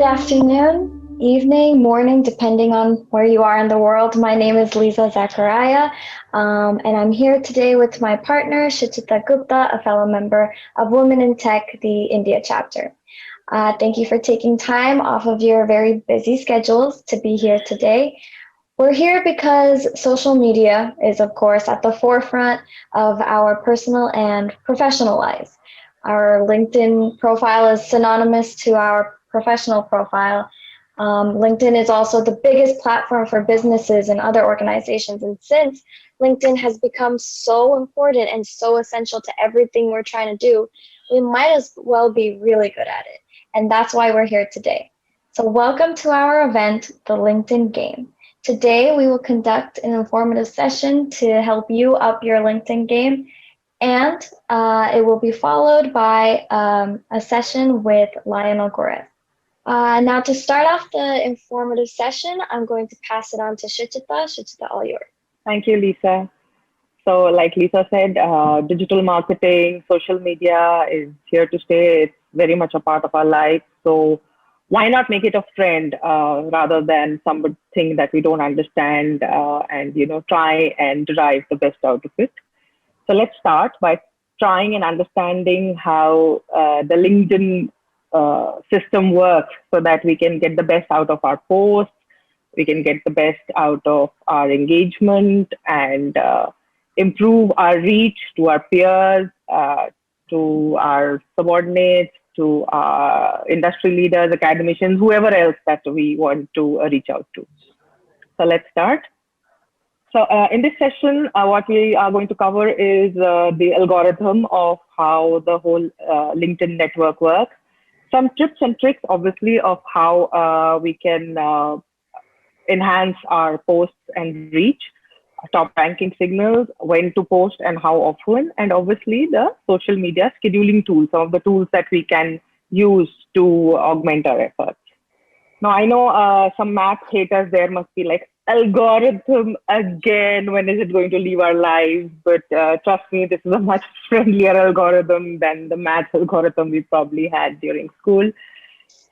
afternoon, evening, morning, depending on where you are in the world. My name is Lisa Zachariah, and I'm here today with my partner, Shachita Gupta, a fellow member of Women in Tech, the India chapter. Thank you for taking time off of your very busy schedules to be here today. We're here because social media is, of course, at the forefront of our personal and professional lives. Our LinkedIn profile is synonymous to our professional profile. LinkedIn is also the biggest platform for businesses and other organizations. And since LinkedIn has become so important and so essential to everything we're trying to do, we might as well be really good at it. And that's why we're here today. So welcome to our event, The LinkedIn Game. Today, we will conduct an informative session to help you up your LinkedIn game, and it will be followed by a session with Lionel Gorez. Now, to start off the informative session, I'm going to pass it on to Shachita. Shachita, all yours. Thank you, Lisa. So, like Lisa said, digital marketing, social media is here to stay. It's very much a part of our life. So, why not make it a friend rather than something that we don't understand and try and derive the best out of it. So let's start by trying and understanding how the LinkedIn system works so that we can get the best out of our posts, we can get the best out of our engagement and improve our reach to our peers, to our subordinates, to industry leaders, academicians, whoever else that we want to reach out to. So let's start. So in this session, what we are going to cover is the algorithm of how the whole LinkedIn network works. Some tips and tricks, obviously, of how we can enhance our posts and reach, top ranking signals, when to post and how often, and obviously the social media scheduling tools, some of the tools that we can use to augment our efforts. Now, I know some math haters there must be like, algorithm again, when is it going to leave our lives? But trust me, this is a much friendlier algorithm than the math algorithm we probably had during school.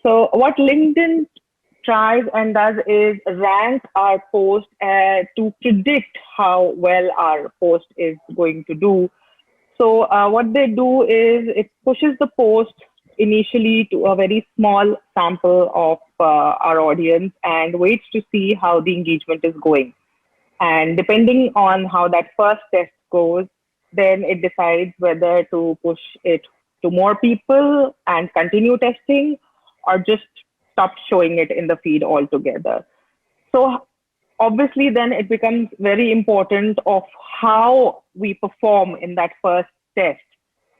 So what LinkedIn tries and does is rank our post to predict how well our post is going to do. So what they do is it pushes the post initially to a very small sample of our audience and waits to see how the engagement is going. And depending on how that first test goes, then it decides whether to push it to more people and continue testing or just stop showing it in the feed altogether. So obviously then it becomes very important of how we perform in that first test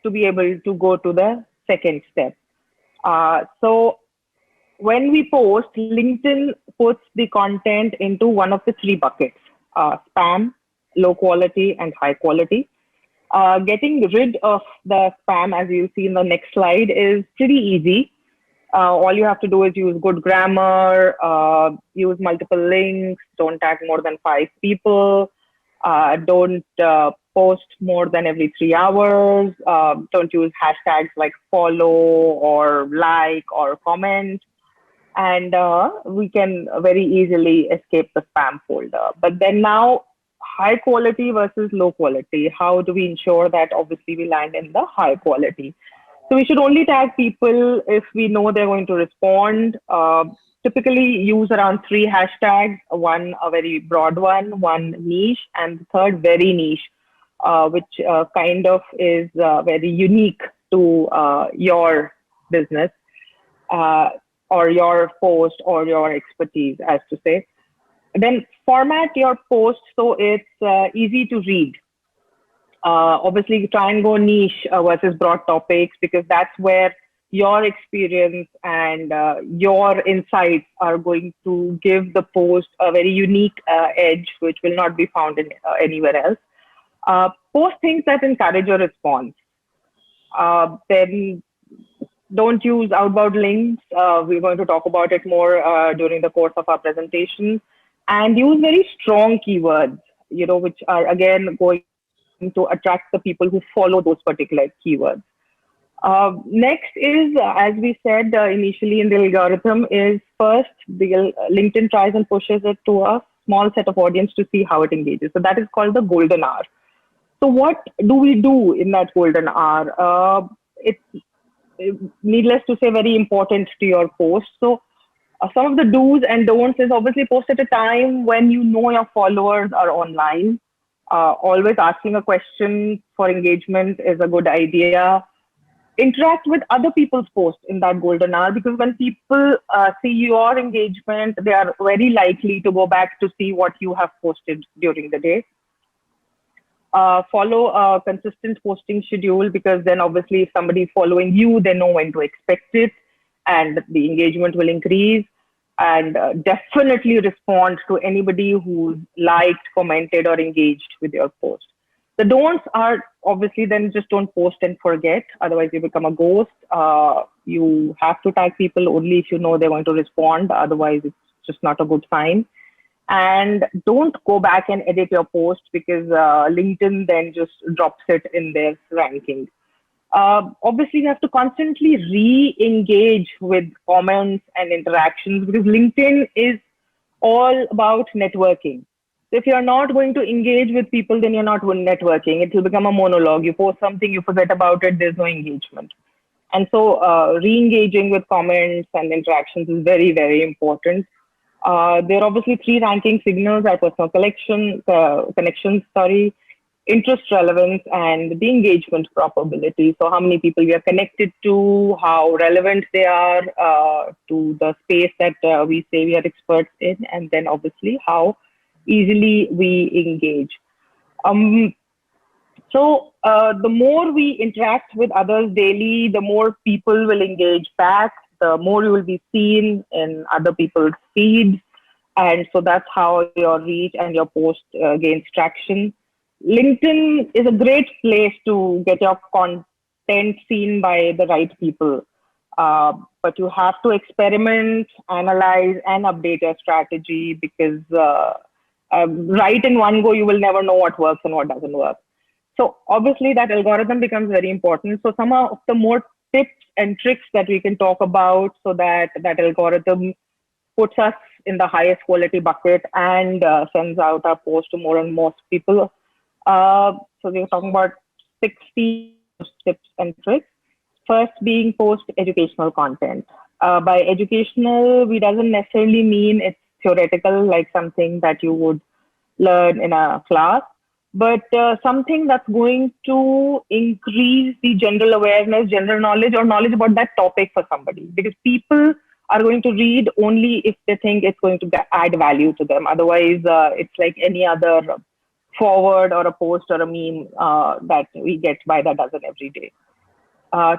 to be able to go to the second step. So when we post, LinkedIn puts the content into one of the three buckets, spam, low quality, and high quality. Getting rid of the spam, as you see in the next slide, is pretty easy. All you have to do is use good grammar, use multiple links, don't tag more than 5 people, don't post more than every 3 hours, don't use hashtags like follow or like or comment, and we can very easily escape the spam folder. But then now, high quality versus low quality, how do we ensure that obviously we land in the high quality? So we should only tag people if we know they're going to respond. Typically use around 3 hashtags, one a very broad one niche, and the third very niche, which kind of is very unique to your business or your post or your expertise, as to say. Then format your post so it's easy to read. Obviously, try and go niche versus broad topics, because that's where your experience and your insights are going to give the post a very unique edge, which will not be found in anywhere else. Post things that encourage a response. Then don't use outbound links. We're going to talk about it more during the course of our presentation. And use very strong keywords, which are again going to attract the people who follow those particular keywords. Next is, as we said initially in the algorithm, is first the LinkedIn tries and pushes it to a small set of audience to see how it engages. So that is called the golden hour. So what do we do in that golden hour? It's needless to say very important to your post. So some of the do's and don'ts is obviously post at a time when you know your followers are online. Always asking a question for engagement is a good idea. Interact with other people's posts in that golden hour, because when people see your engagement, they are very likely to go back to see what you have posted during the day. Follow a consistent posting schedule, because then obviously if somebody is following you, they know when to expect it and the engagement will increase. And definitely respond to anybody who's liked, commented, or engaged with your post. The don'ts are obviously then just don't post and forget. Otherwise, you become a ghost. You have to tag people only if you know they're going to respond. Otherwise, it's just not a good sign. And don't go back and edit your post, because LinkedIn then just drops it in their ranking. Obviously, you have to constantly re-engage with comments and interactions, because LinkedIn is all about networking. So if you're not going to engage with people, then you're not networking. It will become a monologue. You post something, you forget about it, there's no engagement. And so re-engaging with comments and interactions is very, very important. There are obviously three ranking signals: our personal connections, interest relevance, and the engagement probability. So how many people we are connected to, how relevant they are to the space that we say we are experts in, and then obviously how easily we engage. Um, so the more we interact with others daily, the more people will engage back, the more you will be seen in other people's feeds. And so that's how your reach and your post gains traction. LinkedIn is a great place to get your content seen by the right people. But you have to experiment, analyze, and update your strategy, because right in one go, you will never know what works and what doesn't work. So obviously that algorithm becomes very important. So some of the more tips and tricks that we can talk about, so that that algorithm puts us in the highest quality bucket and sends out our post to more and more people. So we're talking about 60 tips and tricks. First being post educational content. By educational, we doesn't necessarily mean it's theoretical, like something that you would learn in a class, but something that's going to increase the general awareness, general knowledge, or knowledge about that topic for somebody. Because people are going to read only if they think it's going to add value to them. Otherwise, it's like any other forward or a post or a meme that we get by the dozen every day.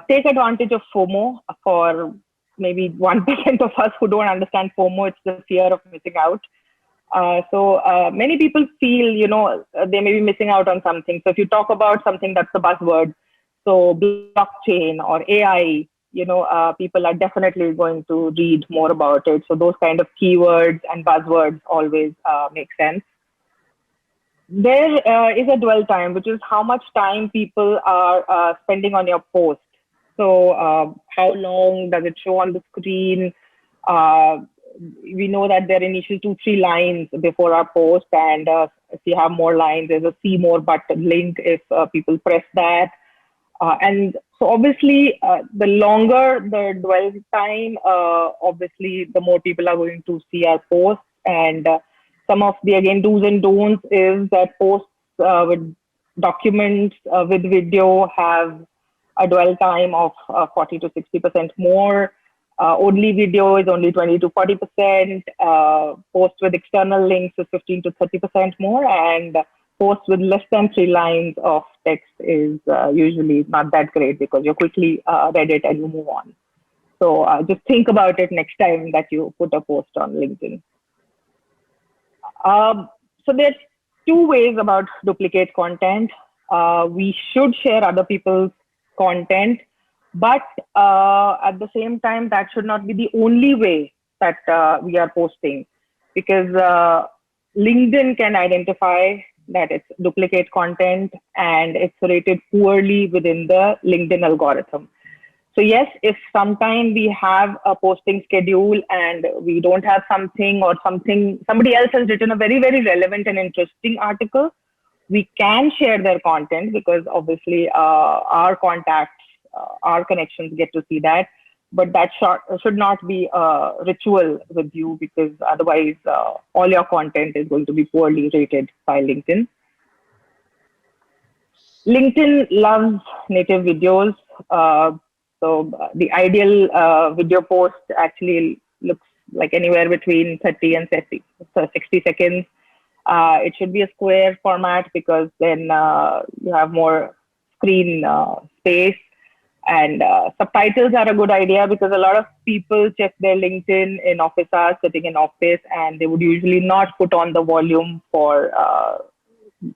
Take advantage of FOMO. For maybe 1% of us who don't understand FOMO, it's the fear of missing out. So many people feel, they may be missing out on something. So if you talk about something that's a buzzword, so blockchain or AI, people are definitely going to read more about it. So those kind of keywords and buzzwords always make sense. There is a dwell time, which is how much time people are spending on your post. So how long does it show on the screen? We know that there are initial 2-3 lines before our post, and if you have more lines, there's a see more button link if people press that. And so obviously, the longer the dwell time, obviously, the more people are going to see our posts. And some of the, again, do's and don'ts is that posts with documents with video have a dwell time of 40 to 60% more. Only video is only 20 to 40%. Posts with external links is 15 to 30% more. And posts with less than 3 lines of text is usually not that great, because you quickly read it and you move on. So just think about it next time that you put a post on LinkedIn. So there's 2 ways about duplicate content. We should share other people's content, but at the same time, that should not be the only way that we are posting, because LinkedIn can identify that it's duplicate content and it's rated poorly within the LinkedIn algorithm. So yes, if sometime we have a posting schedule and we don't have something, or somebody else has written a very, very relevant and interesting article, we can share their content, because obviously our contacts, our connections get to see that. But that should not be a ritual with you, because otherwise all your content is going to be poorly rated by LinkedIn. LinkedIn loves native videos. So the ideal video post actually looks like anywhere between 30 and 30, so 60 seconds. It should be a square format, because then you have more screen space. And subtitles are a good idea, because a lot of people check their LinkedIn in office hours, sitting in office, and they would usually not put on the volume for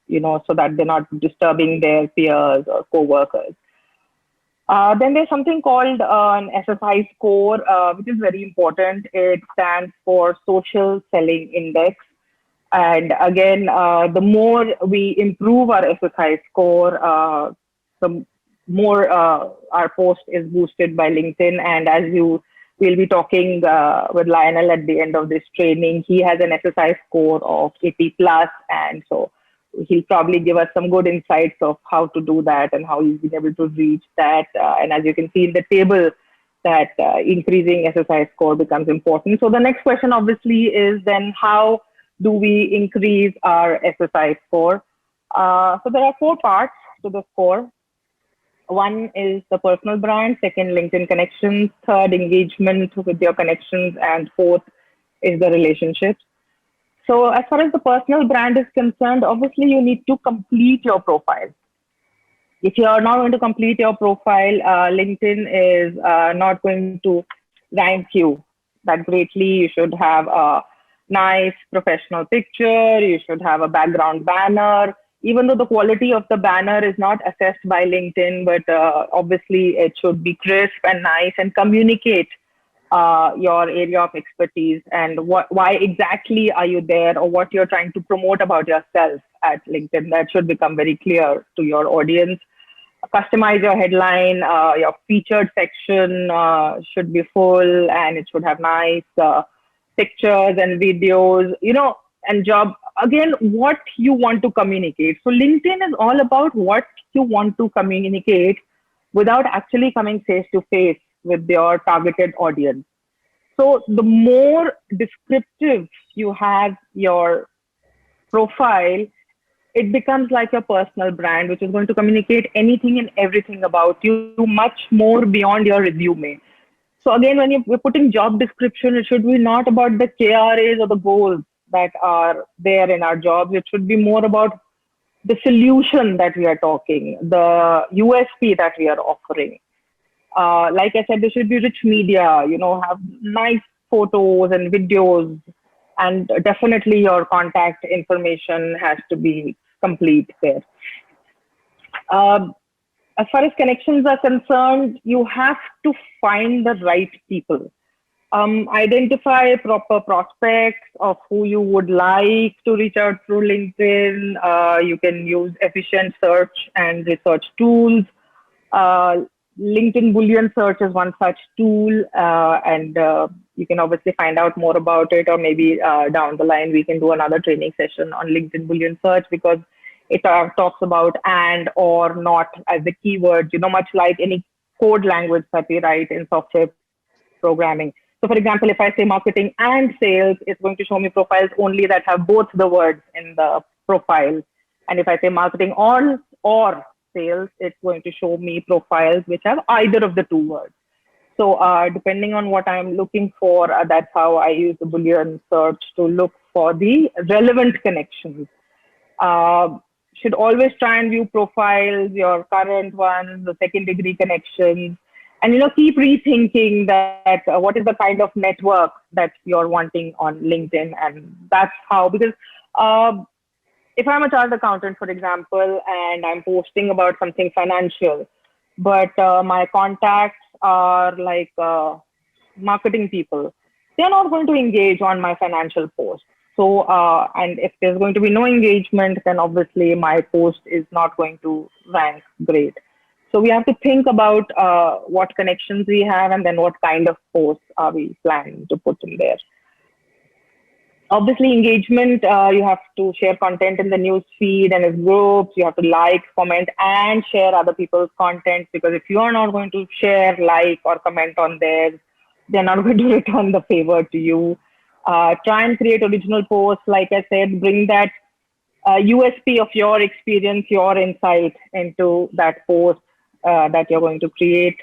so that they're not disturbing their peers or co-workers. Then there's something called an SSI score, which is very important. It stands for Social Selling Index. And again, the more we improve our SSI score, the more our post is boosted by LinkedIn. And as we'll be talking with Lionel at the end of this training, he has an SSI score of 80 plus, and so he'll probably give us some good insights of how to do that and how he's been able to reach that. And as you can see in the table, that increasing SSI score becomes important. So the next question obviously is then, how do we increase our SSI score? So there are 4 parts to the score. One is the personal brand, second, LinkedIn connections, third, engagement with your connections, and fourth is the relationships. So as far as the personal brand is concerned, obviously you need to complete your profile. If you are not going to complete your profile, LinkedIn is not going to rank you that greatly. You should have a nice professional picture. You should have a background banner. Even though the quality of the banner is not assessed by LinkedIn, but obviously it should be crisp and nice and communicate your area of expertise and why exactly are you there, or what you're trying to promote about yourself at LinkedIn. That should become very clear to your audience. Customize your headline. Your featured section should be full, and it should have nice pictures and videos, and job. Again, what you want to communicate. So LinkedIn is all about what you want to communicate without actually coming face to face with your targeted audience. So the more descriptive you have your profile, it becomes like your personal brand, which is going to communicate anything and everything about you, much more beyond your resume. So again, when we're putting job description, it should be not about the KRAs or the goals that are there in our jobs. It should be more about the solution that we are talking, the USP that we are offering. Like I said, there should be rich media, have nice photos and videos, and definitely your contact information has to be complete there. As far as connections are concerned, you have to find the right people. Identify proper prospects of who you would like to reach out through LinkedIn. You can use efficient search and research tools. LinkedIn Boolean search is one such tool, and you can obviously find out more about it, or maybe down the line we can do another training session on LinkedIn Boolean search, because it talks about and, or, not as the keywords, much like any code language that we write in software programming. So for example, if I say marketing and sales, it's going to show me profiles only that have both the words in the profile. And if I say marketing or sales, it's going to show me profiles which have either of the two words. So depending on what I'm looking for, that's how I use the Boolean search to look for the relevant connections. Should always try and view profiles, your current ones, the second degree connections, and keep rethinking that what is the kind of network that you're wanting on LinkedIn. And that's how, because if I'm a chartered accountant, for example, and I'm posting about something financial, but my contacts are like marketing people, they're not going to engage on my financial post. So, and if there's going to be no engagement, then obviously my post is not going to rank great. So we have to think about what connections we have and then what kind of posts are we planning to put in there. Obviously, engagement, you have to share content in the news feed and in groups. You have to like, comment, and share other people's content, because if you are not going to share, like, or comment on theirs, they're not going to return the favor to you. Try and create original posts. Like I said, bring that USP of your experience, your insight into that post that you're going to create.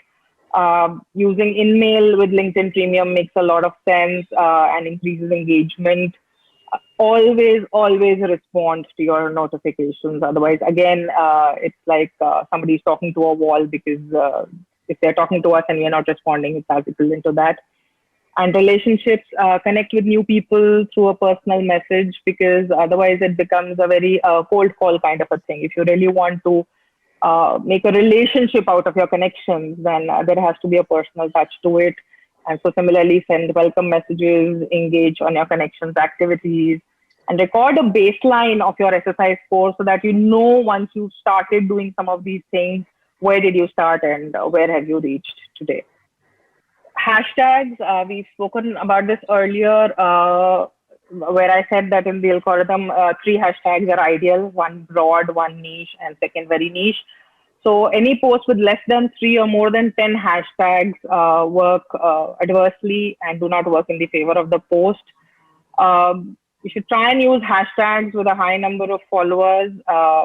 Using InMail with LinkedIn Premium makes a lot of sense and increases engagement. Always respond to your notifications. Otherwise, again, it's like somebody's talking to a wall, because if they're talking to us and we're not responding, it's as equivalent to that. And relationships, connect with new people through a personal message, because otherwise it becomes a very cold call kind of a thing. If you really want to make a relationship out of your connections, then there has to be a personal touch to it. And so similarly, send welcome messages, engage on your connections activities, and record a baseline of your exercise course, so that you know once you've started doing some of these things, where did you start and where have you reached today. Hashtags, we've spoken about this earlier, where I said that in the algorithm, 3 hashtags are ideal: one broad, one niche, and second very niche. So any post with less than 3 or more than 10 hashtags work adversely and do not work in the favor of the post. You should try and use hashtags with a high number of followers,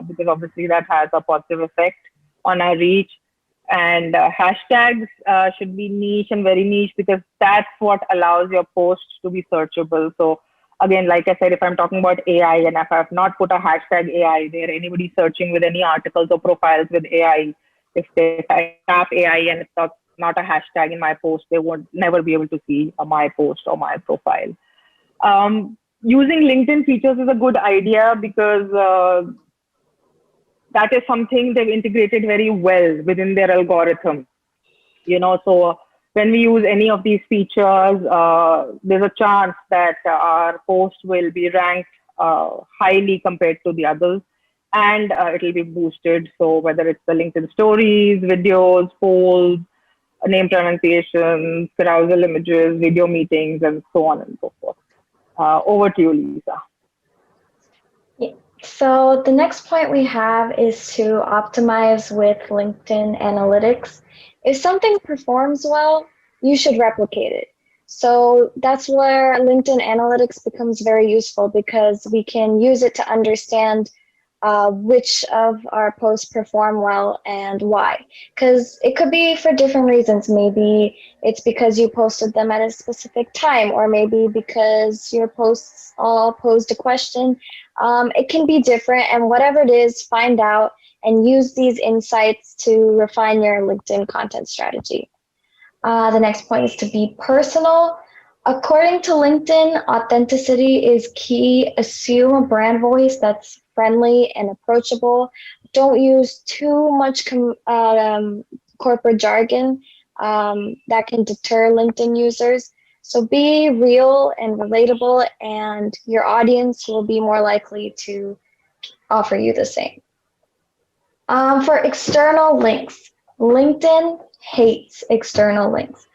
because obviously that has a positive effect on our reach. And hashtags should be niche and very niche, because that's what allows your post to be searchable. So again, like I said, if I'm talking about AI and if I have not put a hashtag AI there, anybody searching with any articles or profiles with AI, if they tap AI and it's not a hashtag in my post, they won't never be able to see my post or my profile. Using LinkedIn features is a good idea, because that is something they've integrated very well within their algorithm. So when we use any of these features, there's a chance that our post will be ranked highly compared to the others, and it'll be boosted. So whether it's the LinkedIn stories, videos, polls, name pronunciations, carousel images, video meetings, and so on and so forth. Over to you, Lisa. Yeah. So the next point we have is to optimize with LinkedIn Analytics. If something performs well, you should replicate it. So that's where LinkedIn Analytics becomes very useful, because we can use it to understand which of our posts perform well and why. Because it could be for different reasons. Maybe it's because you posted them at a specific time, or maybe because your posts all posed a question. It can be different, and whatever it is, find out and use these insights to refine your LinkedIn content strategy. The next point is to be personal. According to LinkedIn, authenticity is key. Assume a brand voice that's friendly and approachable. Don't use too much corporate jargon that can deter LinkedIn users. So be real and relatable, and your audience will be more likely to offer you the same. For external links, LinkedIn hates external links.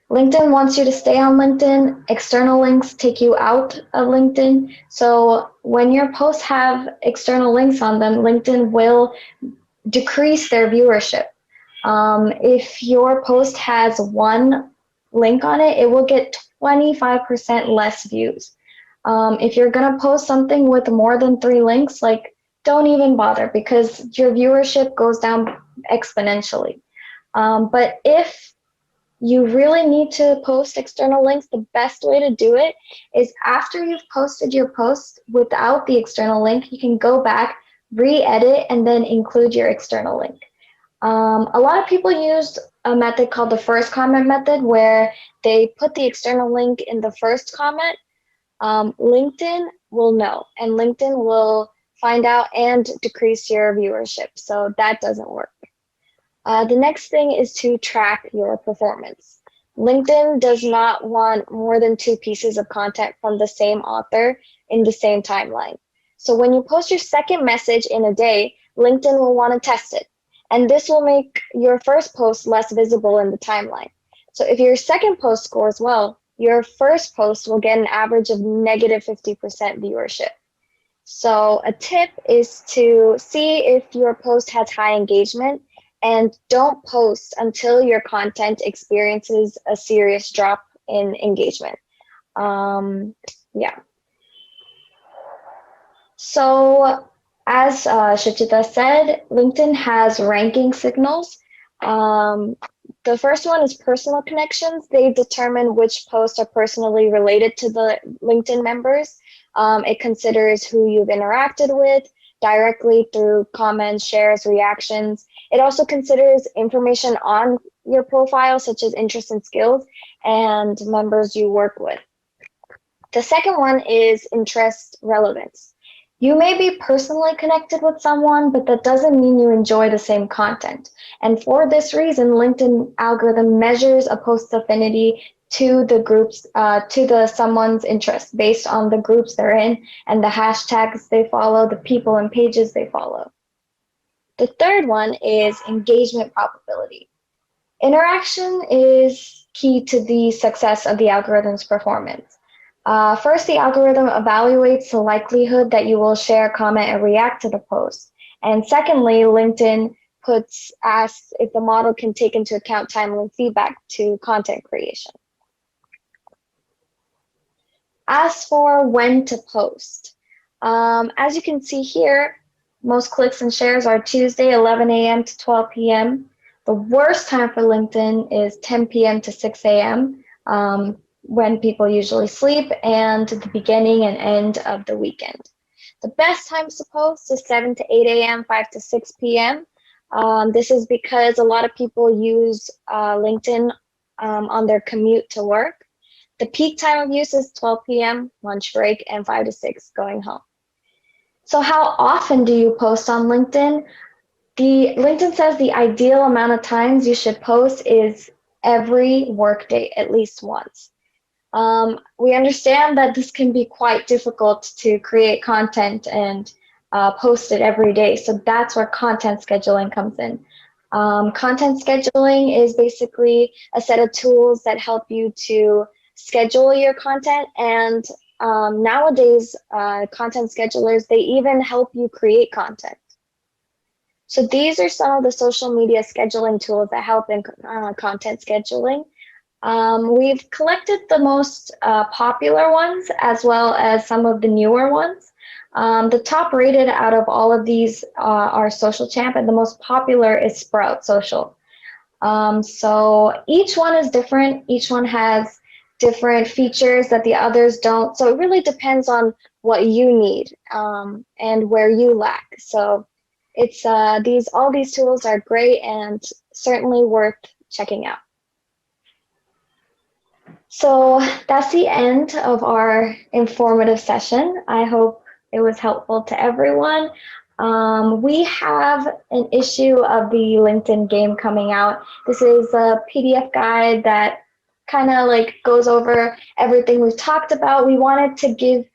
LinkedIn wants you to stay on LinkedIn. External links take you out of LinkedIn. So when your posts have external links on them, LinkedIn will decrease their viewership. If your post has one link on it, it will get 25% less views. If you're going to post something with more than 3 links, don't even bother, because your viewership goes down exponentially. But if you really need to post external links, the best way to do it is after you've posted your post without the external link, you can go back, re-edit, and then include your external link. A lot of people used a method called the first comment method, where they put the external link in the first comment. LinkedIn will know, and LinkedIn will find out and decrease your viewership. So that doesn't work. The next thing is to track your performance. LinkedIn does not want more than 2 pieces of content from the same author in the same timeline. So when you post your second message in a day, LinkedIn will want to test it. And this will make your first post less visible in the timeline. So if your second post scores well, your first post will get an average of negative 50% viewership. So a tip is to see if your post has high engagement and don't post until your content experiences a serious drop in engagement. Yeah. So as Shachita said, LinkedIn has ranking signals. The first one is personal connections. They determine which posts are personally related to the LinkedIn members. It considers who you've interacted with directly through comments, shares, reactions. It also considers information on your profile, such as interests and skills, and members you work with. The second one is interest relevance. You may be personally connected with someone, but that doesn't mean you enjoy the same content. And for this reason, LinkedIn algorithm measures a post's affinity to the groups, to the someone's interest based on the groups they're in and the hashtags they follow, the people and pages they follow. The third one is engagement probability. Interaction is key to the success of the algorithm's performance. First, the algorithm evaluates the likelihood that you will share, comment, and react to the post. And secondly, LinkedIn asks if the model can take into account timely feedback to content creation. As for when to post, as you can see here, most clicks and shares are Tuesday, 11 a.m. to 12 p.m. The worst time for LinkedIn is 10 p.m. to 6 a.m. When people usually sleep, and the beginning and end of the weekend. The best times to post is 7 to 8 a.m., 5 to 6 p.m. This is because a lot of people use LinkedIn on their commute to work. The peak time of use is 12 p.m., lunch break, and 5 to 6 going home. So how often do you post on LinkedIn? LinkedIn says the ideal amount of times you should post is every workday, at least once. We understand that this can be quite difficult to create content and post it every day. So that's where content scheduling comes in. Content scheduling is basically a set of tools that help you to schedule your content. And nowadays, content schedulers, they even help you create content. So these are some of the social media scheduling tools that help in content scheduling. We've collected the most popular ones as well as some of the newer ones. The top rated out of all of these are Social Champ, and the most popular is Sprout Social. So each one is different. Each one has different features that the others don't. So it really depends on what you need and where you lack. So it's all these tools are great and certainly worth checking out. So that's the end of our informative session. I hope it was helpful to everyone. We have an issue of the LinkedIn game coming out. This is a PDF guide that kind of like goes over everything we've talked about. We wanted to give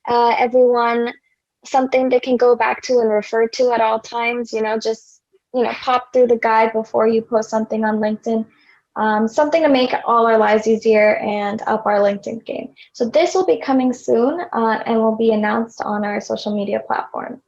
everyone something they can go back to and refer to at all times, just pop through the guide before you post something on LinkedIn. Something to make all our lives easier and up our LinkedIn game. So this will be coming soon and will be announced on our social media platform.